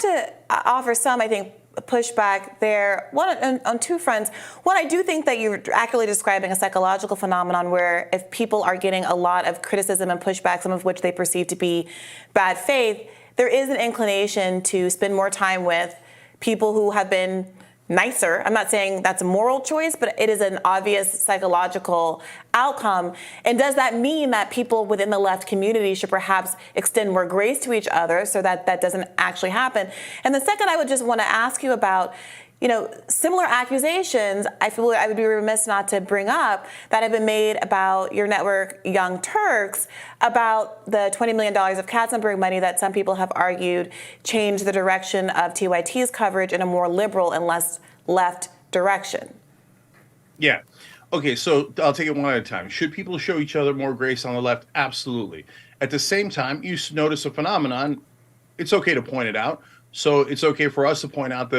to offer some, I think, pushback there. One, on two fronts. One, I do think that you're accurately describing a psychological phenomenon where if people are getting a lot of criticism and pushback, some of which they perceive to be bad faith, there is an inclination to spend more time with people who have been nicer. I'm not saying that's a moral choice, but it is an obvious psychological outcome. And does that mean that people within the left community should perhaps extend more grace to each other so that that doesn't actually happen? And the second, I would just want to ask you about, similar accusations, I feel I would be remiss not to bring up, that have been made about your network, Young Turks, about the $20 million of Katzenberg money that some people have argued changed the direction of TYT's coverage in a more liberal and less left direction. Yeah. Okay, so I'll take it one at a time. Should people show each other more grace on the left? Absolutely. At the same time, you notice a phenomenon. It's okay to point it out. So it's okay for us to point out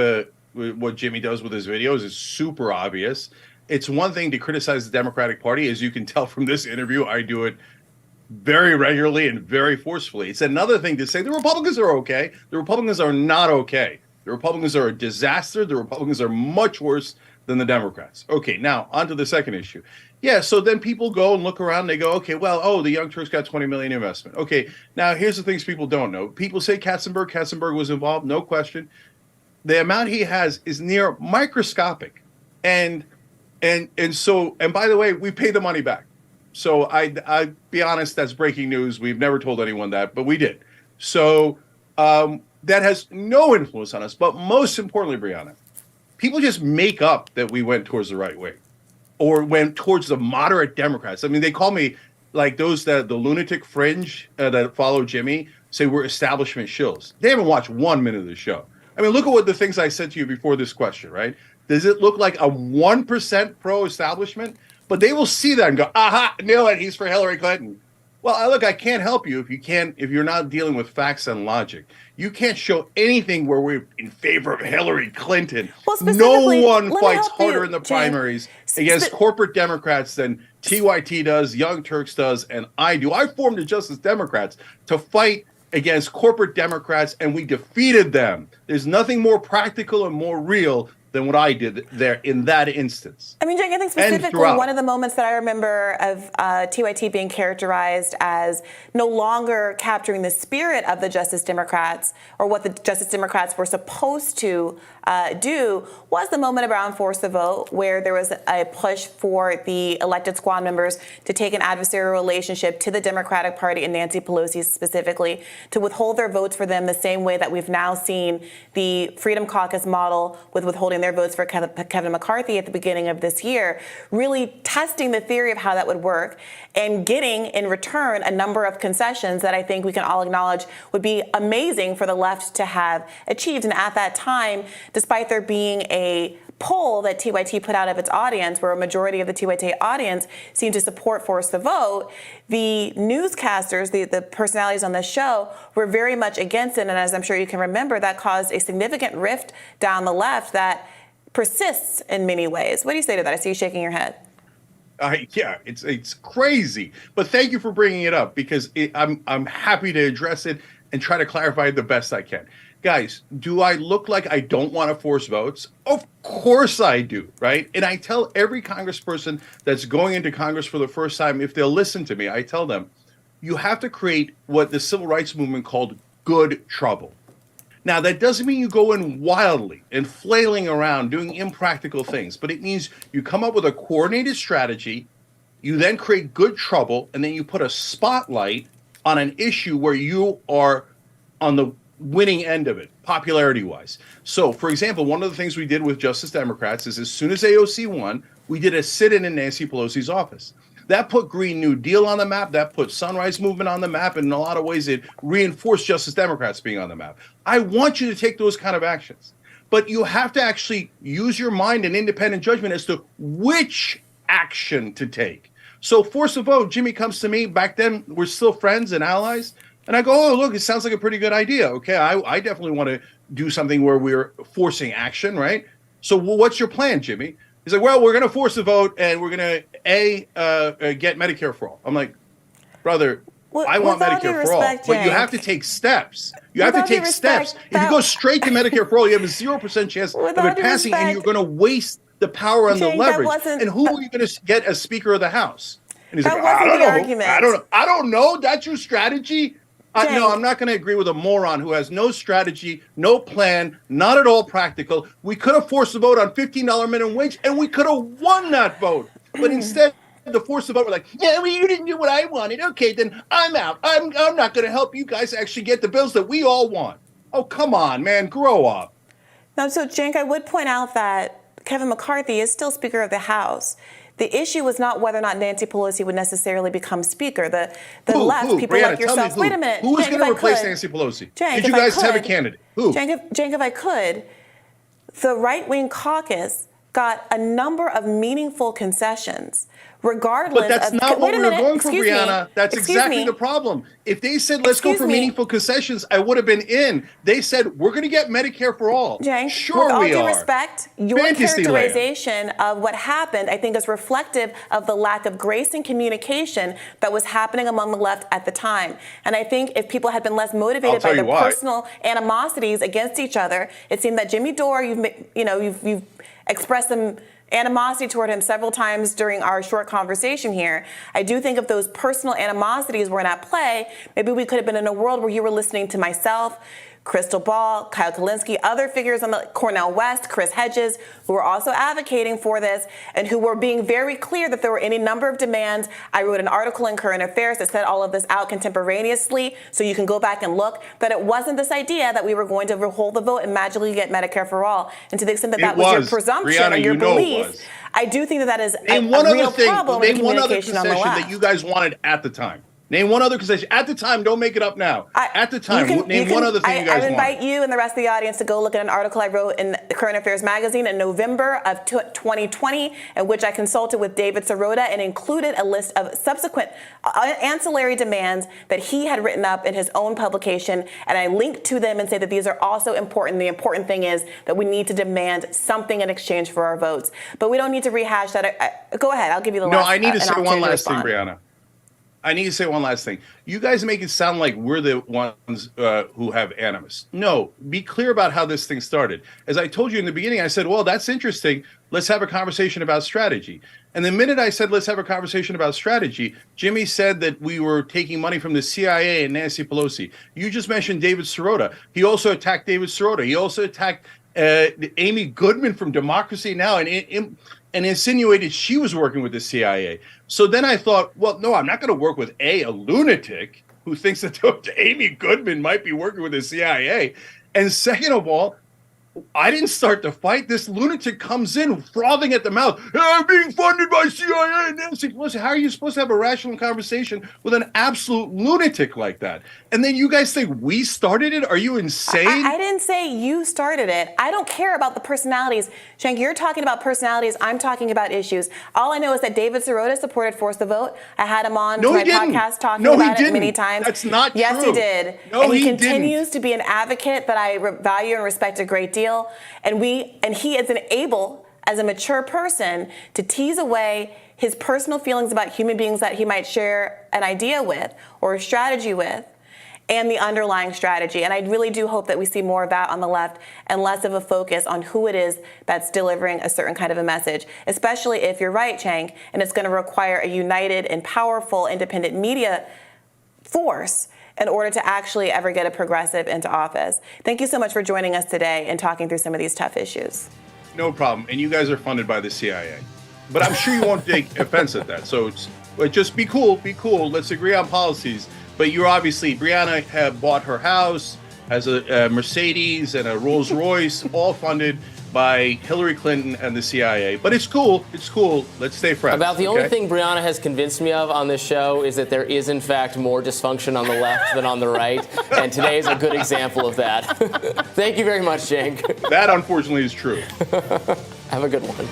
what Jimmy does with his videos is super obvious. It's one thing to criticize the Democratic Party. As you can tell from this interview, I do it very regularly and very forcefully. It's another thing to say the Republicans are okay. The Republicans are not okay. The Republicans are a disaster. The Republicans are much worse than the Democrats. Okay, now on to the second issue. Yeah, so then people go and look around and they go, okay, well, the Young Turks got $20 million investment. Okay, now here's the things people don't know. People say Katzenberg was involved, no question. The amount he has is near microscopic. And by the way, we pay the money back. So I be honest, that's breaking news. We've never told anyone that, but we did. So that has no influence on us. But most importantly, Briahna, people just make up that we went towards the right way or went towards the moderate Democrats. I mean, they call me like the lunatic fringe that follow Jimmy say we're establishment shills. They haven't watched 1 minute of the show. I mean, look at what the things I said to you before this question, right? Does it look like a 1% pro-establishment? But they will see that and go, aha, nail it, he's for Hillary Clinton. Well, look, I can't help you if you're not dealing with facts and logic. You can't show anything where we're in favor of Hillary Clinton. Well, no one fights harder in the primaries against corporate Democrats than TYT does, Young Turks does, and I do. I formed the Justice Democrats to fight against corporate Democrats, and we defeated them. There's nothing more practical and more real than what I did there in that instance. I mean, Cenk, I think specifically one of the moments that I remember of TYT being characterized as no longer capturing the spirit of the Justice Democrats or what the Justice Democrats were supposed to do was the moment around Force the Vote, where there was a push for the elected squad members to take an adversarial relationship to the Democratic Party and Nancy Pelosi specifically, to withhold their votes for them the same way that we've now seen the Freedom Caucus model with withholding their votes for Kevin McCarthy at the beginning of this year, really testing the theory of how that would work and getting in return a number of concessions that I think we can all acknowledge would be amazing for the left to have achieved. And at that time, despite there being a poll that TYT put out of its audience, where a majority of the TYT audience seemed to support Force the Vote, the newscasters, the personalities on the show, were very much against it. And as I'm sure you can remember, that caused a significant rift down the left that persists in many ways. What do you say to that? I see you shaking your head. Yeah, it's crazy. But thank you for bringing it up, because I'm happy to address it and try to clarify it the best I can. Guys, do I look like I don't want to force votes? Of course I do, right? And I tell every congressperson that's going into Congress for the first time, if they'll listen to me, I tell them, you have to create what the civil rights movement called good trouble. Now, that doesn't mean you go in wildly and flailing around doing impractical things, but it means you come up with a coordinated strategy, you then create good trouble, and then you put a spotlight on an issue where you are on the winning end of it, popularity-wise. So, for example, one of the things we did with Justice Democrats is as soon as AOC won, we did a sit-in in Nancy Pelosi's office. That put Green New Deal on the map. That put Sunrise Movement on the map. And in a lot of ways, it reinforced Justice Democrats being on the map. I want you to take those kind of actions. But you have to actually use your mind and independent judgment as to which action to take. So Force the Vote, Jimmy comes to me. Back then, we're still friends and allies. And I go, oh, look, it sounds like a pretty good idea. Okay, I definitely want to do something where we're forcing action, right? So what's your plan, Jimmy? He's like, well, we're going to force the vote, and we're going to, get Medicare for all. I'm like, brother, I want Medicare for all. But you have to take steps. You have to With all due take steps. respect, If you go straight to Medicare for all, you have a 0% chance of With all it due passing, and you're respect, going to waste the power and the Cenk, that leverage. wasn't- And who are you going to get as Speaker of the House? And he's That like, wasn't I don't the know. argument. I don't know. That's your strategy? No, Cenk. I'm not going to agree with a moron who has no strategy, no plan, not at all practical. We could have forced a vote on $15 minimum wage, and we could have won that vote. But instead, the force of vote were like, yeah, well, you didn't do what I wanted. Okay, then I'm out. I'm not going to help you guys actually get the bills that we all want. Oh, come on, man, grow up. Now, so Cenk, I would point out that Kevin McCarthy is still Speaker of the House. The issue was not whether or not Nancy Pelosi would necessarily become Speaker. The left, people Briahna, like tell me yourselves. who. Wait a minute. Who is Cenk, going if to I replace could- Nancy Pelosi? Cenk, Did if you I guys have a could- candidate? Who? Cenk, if I could, the right-wing caucus got a number of meaningful concessions, regardless But that's of... not what Wait a we were minute, going for, excuse me. Briahna. That's Excuse exactly me. the problem. If they said, let's go Excuse for me. meaningful concessions, I would have been in. They said, we're going to get Medicare for all. Cenk, Sure with all we due are. respect, your Fantasy land. characterization of what happened, I think, is reflective of the lack of grace and communication that was happening among the left at the time. And I think if people had been less motivated I'll tell by you their why. personal animosities against each other, it seemed that Jimmy Dore, you've expressed some animosity toward him several times during our short conversation here. I do think if those personal animosities weren't at play, maybe we could have been in a world where you were listening to myself, Crystal Ball, Kyle Kalinske, other figures on the Cornel West, Chris Hedges, who were also advocating for this and who were being very clear that there were any number of demands. I wrote an article in Current Affairs that set all of this out contemporaneously, so you can go back and look, that it wasn't this idea that we were going to hold the vote and magically get Medicare for all. And to the extent that that was your presumption Briahna, or your you know it belief, was. I do think that is a Name one real other thing. problem with Name one other communication on the concession left. that you guys wanted at the time. Name one other concession. At the time, don't make it up now. At the time, name one other thing you guys I invite wanted. you and the rest of the audience to go look at an article I wrote in the Current Affairs magazine in November of 2020, in which I consulted with David Sirota and included a list of subsequent ancillary demands that he had written up in his own publication, and I linked to them and say that these are also important. The important thing is that we need to demand something in exchange for our votes. But we don't need to rehash that. Go ahead. I'll give you the last. No, I need to say one opportunity last thing, respond. Briahna. I need to say one last thing. You guys make it sound like we're the ones who have animus. No, be clear about how this thing started. As I told you in the beginning, I said, well, that's interesting. Let's have a conversation about strategy. And the minute I said, let's have a conversation about strategy, Jimmy said that we were taking money from the CIA and Nancy Pelosi. You just mentioned David Sirota. He also attacked David Sirota. He also attacked Amy Goodman from Democracy Now! And insinuated she was working with the CIA. So then I thought, well, no, I'm not going to work with a lunatic who thinks that Amy Goodman might be working with the CIA. And second of all, I didn't start the fight. This lunatic comes in frothing at the mouth. I'm being funded by CIA and Nancy Pelosi. How are you supposed to have a rational conversation with an absolute lunatic like that? And then you guys think we started it? Are you insane? I didn't say you started it. I don't care about the personalities. Cenk, you're talking about personalities. I'm talking about issues. All I know is that David Sirota supported Force the Vote. I had him on No, my he didn't. podcast talking No, he about it didn't. many times. That's not Yes, true. he did. No, and he he continues didn't. to be an advocate that I value and respect a great deal. And he is able, as a mature person, to tease away his personal feelings about human beings that he might share an idea with or a strategy with, and the underlying strategy. And I really do hope that we see more of that on the left and less of a focus on who it is that's delivering a certain kind of a message, especially if you're right, Cenk, and it's going to require a united and powerful independent media force in order to actually ever get a progressive into office. Thank you so much for joining us today and talking through some of these tough issues. No problem. And you guys are funded by the CIA. But I'm sure you won't take offense at that. So just be cool. Be cool. Let's agree on policies. But you're obviously, Briahna have bought her house, has a Mercedes and a Rolls Royce, all funded by Hillary Clinton and the CIA. But it's cool. It's cool. Let's stay friends. About the only thing Briahna has convinced me of on this show is that there is, in fact, more dysfunction on the left than on the right. And today is a good example of that. Thank you very much, Cenk. That, unfortunately, is true. Have a good one.